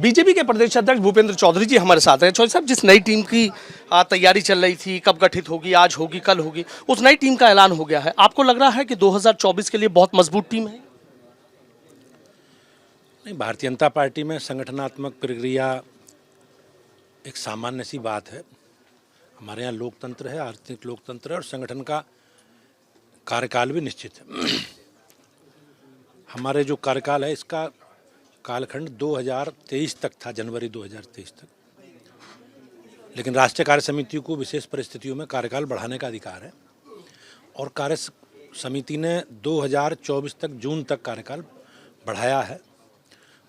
BJP के प्रदेश अध्यक्ष भूपेंद्र चौधरी जी हमारे साथ हैं। चौधरी साहब, जिस नई टीम की तैयारी चल रही थी, कब गठित होगी, आज होगी, कल होगी, उस नई टीम का ऐलान हो गया है। आपको लग रहा है कि 2024 के लिए बहुत मजबूत टीम है? नहीं, भारतीय जनता पार्टी में संगठनात्मक प्रक्रिया एक सामान्य सी बात है। हमारे यहाँ लोकतंत्र है, आर्थिक लोकतंत्र है और संगठन का कार्यकाल भी निश्चित है। हमारे जो कार्यकाल है इसका कालखंड 2023 तक था, जनवरी 2023 तक। लेकिन राष्ट्रीय कार्य समिति को विशेष परिस्थितियों में कार्यकाल बढ़ाने का अधिकार है और कार्य समिति ने 2024 तक, जून तक कार्यकाल बढ़ाया है।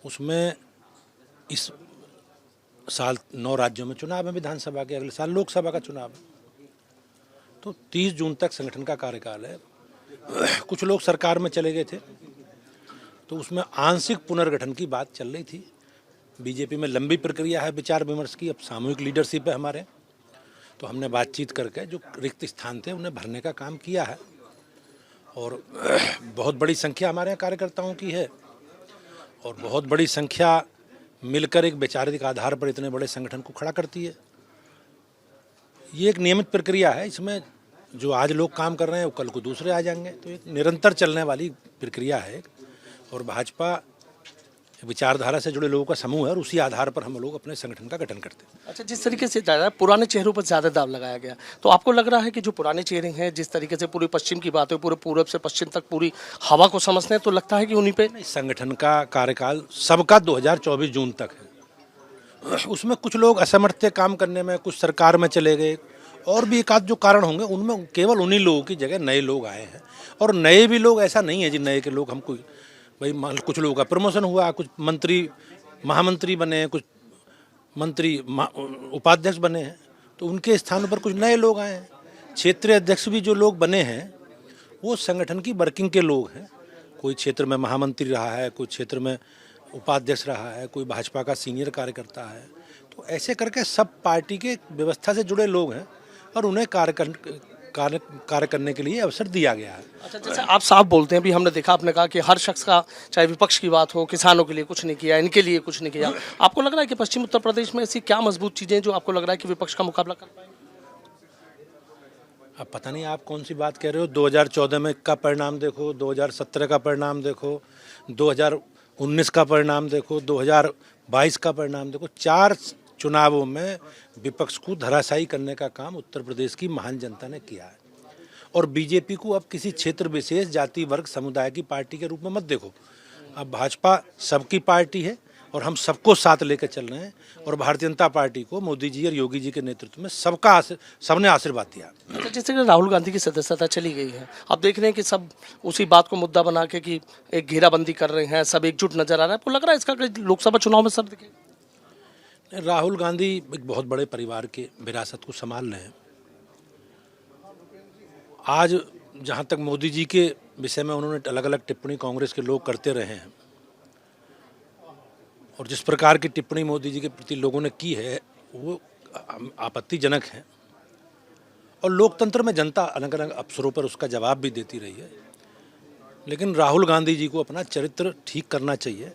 उसमें इस साल 9 राज्यों में चुनाव है विधानसभा के, अगले साल लोकसभा का चुनाव है, तो 30 जून तक संगठन का कार्यकाल है। कुछ लोग सरकार में चले गए थे तो उसमें आंशिक पुनर्गठन की बात चल रही थी। बीजेपी में लंबी प्रक्रिया है विचार विमर्श की, अब सामूहिक लीडरशिप है हमारे, तो हमने बातचीत करके जो रिक्त स्थान थे उन्हें भरने का काम किया है और बहुत बड़ी संख्या हमारे यहाँ कार्यकर्ताओं की है और बहुत बड़ी संख्या मिलकर एक वैचारिक आधार पर इतने बड़े संगठन को खड़ा करती है। ये एक नियमित प्रक्रिया है, इसमें जो आज लोग काम कर रहे हैं वो कल को दूसरे आ जाएंगे, तो एक निरंतर चलने वाली प्रक्रिया है और भाजपा विचारधारा से जुड़े लोगों का समूह है और उसी आधार पर हम लोग अपने संगठन का गठन करते हैं। अच्छा, जिस तरीके से ज़्यादा पुराने चेहरों पर ज़्यादा दाव लगाया गया, तो आपको लग रहा है कि जो पुराने चेहरे हैं, जिस तरीके से पूरे पश्चिम की बात है, पूरे पूरब से पश्चिम तक पूरी हवा को समझते हैं, तो लगता है कि उन्हीं पे संगठन का कार्यकाल सबका 2024 जून तक है। उसमें कुछ लोग असमर्थ थे काम करने में, कुछ सरकार में चले गए और भी एक आध जो कारण होंगे, उनमें केवल उन्हीं लोगों की जगह नए लोग आए हैं। और नए भी लोग ऐसा नहीं है जी नए के लोग हम कोई भाई, कुछ लोगों का प्रमोशन हुआ, कुछ मंत्री महामंत्री बने हैं, कुछ मंत्री उपाध्यक्ष बने हैं, तो उनके स्थानों पर कुछ नए लोग आए हैं। क्षेत्रीय अध्यक्ष भी जो लोग बने हैं वो संगठन की वर्किंग के लोग हैं। कोई क्षेत्र में महामंत्री रहा है, कोई क्षेत्र में उपाध्यक्ष रहा है, कोई भाजपा का सीनियर कार्यकर्ता है, तो ऐसे करके सब पार्टी के व्यवस्था से जुड़े लोग हैं और उन्हें कार्य करने के लिए अवसर दिया गया है। अच्छा, जैसे आप साफ बोलते हैं, भी हमने देखा, आपने कहा कि हर शख्स का, चाहे विपक्ष की बात हो, किसानों के लिए कुछ नहीं किया, इनके लिए कुछ नहीं किया। आपको लग रहा है कि पश्चिम उत्तर प्रदेश में ऐसी क्या मजबूत चीजें जो आपको लग रहा है कि विपक्ष का मुकाबला कर पाएंगे? अब पता नहीं आप कौन सी बात कह रहे हो। 2014 में का परिणाम देखो, 2017 का परिणाम देखो, 2019 का परिणाम देखो, 2022 का परिणाम देखो। 4 चुनावों में विपक्ष को धराशायी करने का काम उत्तर प्रदेश की महान जनता ने किया है और बीजेपी को अब किसी क्षेत्र विशेष, जाति, वर्ग, समुदाय की पार्टी के रूप में मत देखो। अब भाजपा सबकी पार्टी है और हम सबको साथ लेकर चल रहे हैं और भारतीय जनता पार्टी को मोदी जी और योगी जी के नेतृत्व में सबने आशीर्वाद दिया। अच्छा, जैसे कि राहुल गांधी की सदस्यता चली गई है, अब देख रहे हैं कि सब उसी बात को मुद्दा बना के कि एक घेराबंदी कर रहे हैं, सब एकजुट नजर आ रहा है। आपको लग रहा है इसका लोकसभा चुनाव में सब दिखे? राहुल गांधी एक बहुत बड़े परिवार के विरासत को संभाल रहे हैं। आज जहां तक मोदी जी के विषय में उन्होंने अलग अलग टिप्पणी कांग्रेस के लोग करते रहे हैं और जिस प्रकार की टिप्पणी मोदी जी के प्रति लोगों ने की है वो आपत्तिजनक है और लोकतंत्र में जनता अलग अलग अवसरों पर उसका जवाब भी देती रही है। लेकिन राहुल गांधी जी को अपना चरित्र ठीक करना चाहिए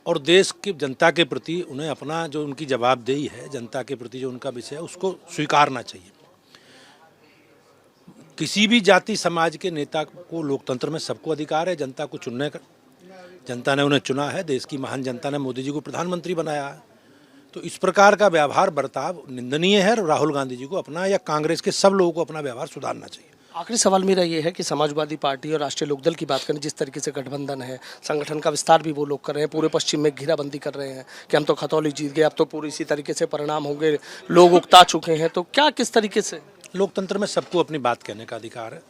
और देश की जनता के प्रति उन्हें अपना जो उनकी जवाबदेही है, जनता के प्रति जो उनका विषय है, उसको स्वीकारना चाहिए। किसी भी जाति समाज के नेता को लोकतंत्र में सबको अधिकार है जनता को चुनने का। जनता ने उन्हें चुना है, देश की महान जनता ने मोदी जी को प्रधानमंत्री बनाया है, तो इस प्रकार का व्यवहार बर्ताव निंदनीय है। राहुल गांधी जी को अपना या कांग्रेस के सब लोगों को अपना व्यवहार सुधारना चाहिए। आखिरी सवाल मेरा ये है कि समाजवादी पार्टी और राष्ट्रीय लोकदल की बात करें, जिस तरीके से गठबंधन है, संगठन का विस्तार भी वो लोग कर रहे हैं, पूरे पश्चिम में घेराबंदी कर रहे हैं कि हम तो खतौली जीत गए, अब तो पूरी इसी तरीके से परिणाम होंगे, लोग उकता चुके हैं, तो क्या किस तरीके से? लोकतंत्र में सबको अपनी बात कहने का अधिकार है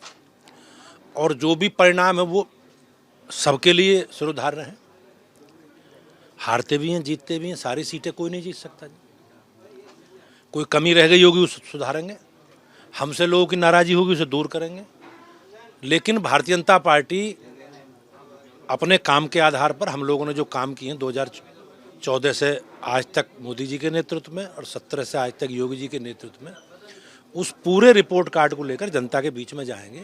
और जो भी परिणाम है वो सबके लिए सिरोधार्य है। हारते भी हैं, जीतते भी हैं, सारी सीटें कोई नहीं जीत सकता। कोई कमी रह गई होगी उसे सुधारेंगे, हमसे लोगों की नाराज़गी होगी उसे दूर करेंगे। लेकिन भारतीय जनता पार्टी अपने काम के आधार पर, हम लोगों ने जो काम किए हैं 2014 से आज तक मोदी जी के नेतृत्व में और 17 से आज तक योगी जी के नेतृत्व में, उस पूरे रिपोर्ट कार्ड को लेकर जनता के बीच में जाएंगे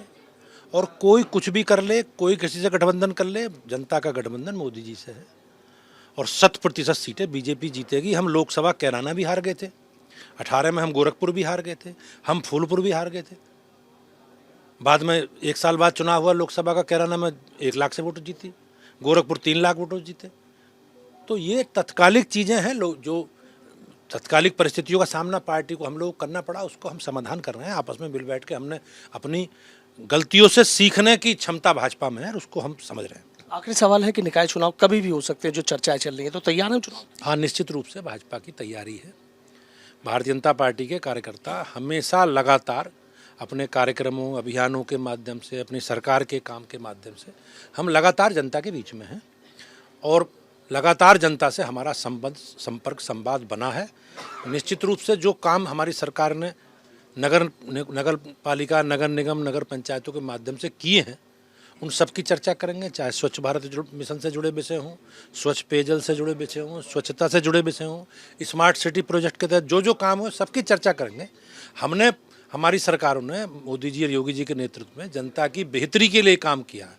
और कोई कुछ भी कर ले, कोई किसी से गठबंधन कर ले, जनता का गठबंधन मोदी जी से है और 100% सीटें बीजेपी जीतेगी। हम लोकसभा कैराना भी हार गए थे, 18 में हम गोरखपुर भी हार गए थे, हम फूलपुर भी हार गए थे। बाद में 1 साल बाद चुनाव हुआ लोकसभा का, कैराना में 1 लाख से वोट जीती, गोरखपुर 3 लाख वोटों जीते। तो ये तत्कालिक चीज़ें हैं, जो तत्कालिक परिस्थितियों का सामना पार्टी को हम लोग करना पड़ा, उसको हम समाधान कर रहे हैं। आपस में मिल बैठ के हमने अपनी गलतियों से सीखने की क्षमता भाजपा में है और उसको हम समझ रहे हैं। आखिरी सवाल है कि निकाय चुनाव कभी भी हो सकते हैं, जो चर्चाएं चल रही हैं, तो तैयार हैं चुनाव? हाँ, निश्चित रूप से भाजपा की तैयारी है। भारतीय जनता पार्टी के कार्यकर्ता हमेशा लगातार अपने कार्यक्रमों, अभियानों के माध्यम से, अपनी सरकार के काम के माध्यम से हम लगातार जनता के बीच में हैं और लगातार जनता से हमारा संपर्क संवाद बना है। निश्चित रूप से जो काम हमारी सरकार ने नगर पालिका, नगर निगम, नगर पंचायतों के माध्यम से किए हैं, उन सब की चर्चा करेंगे। चाहे स्वच्छ भारत मिशन से जुड़े विषय हों, स्वच्छ पेयजल से जुड़े विषय हों, स्वच्छता से जुड़े विषय हों, स्मार्ट सिटी प्रोजेक्ट के तहत जो काम हो, सबकी चर्चा करेंगे। हमारी सरकारों ने मोदी जी और योगी जी के नेतृत्व में जनता की बेहतरी के लिए काम किया है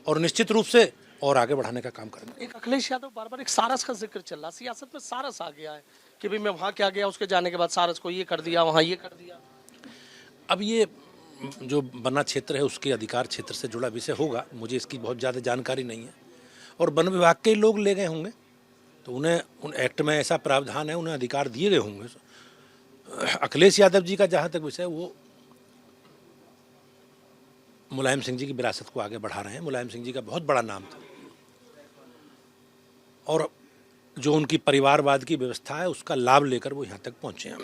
और निश्चित रूप से और आगे बढ़ाने का काम करेंगे। एक अखिलेश यादव बार बार एक सारस का जिक्र चल रहा, सियासत में सारस आ गया है कि भाई मैं वहाँ क्या गया, उसके जाने के बाद सारस को ये कर दिया, वहाँ ये कर दिया। अब ये जो बना क्षेत्र है उसके अधिकार क्षेत्र से जुड़ा विषय होगा, मुझे इसकी बहुत ज़्यादा जानकारी नहीं है और वन विभाग के लोग ले गए होंगे तो उन्हें उन एक्ट में ऐसा प्रावधान है, उन्हें अधिकार दिए गए होंगे। अखिलेश यादव जी का जहाँ तक विषय, वो मुलायम सिंह जी की विरासत को आगे बढ़ा रहे हैं। मुलायम सिंह जी का बहुत बड़ा नाम था और जो उनकी परिवारवाद की व्यवस्था है उसका लाभ लेकर वो यहाँ तक पहुँचे हैं।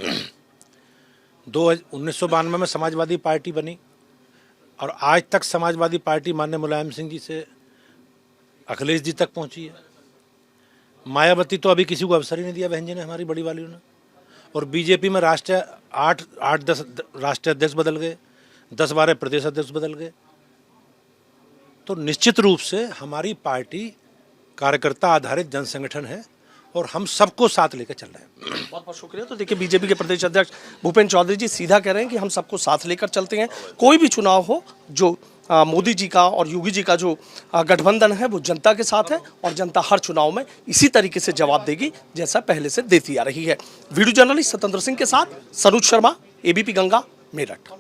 1992 में समाजवादी पार्टी बनी और आज तक समाजवादी पार्टी माननीय मुलायम सिंह जी से अखिलेश जी तक पहुँची है। मायावती तो अभी किसी को अवसर ही नहीं दिया बहन जी ने, हमारी बड़ी वालियों ने। और बीजेपी में 10 राष्ट्रीय अध्यक्ष बदल गए, 10-12 प्रदेश अध्यक्ष बदल गए। तो निश्चित रूप से हमारी पार्टी कार्यकर्ता आधारित जन संगठन है और हम सबको साथ लेकर चल रहे हैं। बहुत बहुत शुक्रिया। तो देखिए, बीजेपी के प्रदेश अध्यक्ष भूपेंद्र चौधरी जी सीधा कह रहे हैं कि हम सबको साथ लेकर चलते हैं। कोई भी चुनाव हो, जो मोदी जी का और योगी जी का जो गठबंधन है वो जनता के साथ है और जनता हर चुनाव में इसी तरीके से जवाब देगी जैसा पहले से देती आ रही है। वीडियो जर्नलिस्ट सत्येंद्र सिंह के साथ सरोज शर्मा, एबीपी गंगा, मेरठ।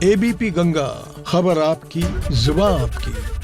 एबीपी गंगा, खबर आपकी, जुबान आपकी।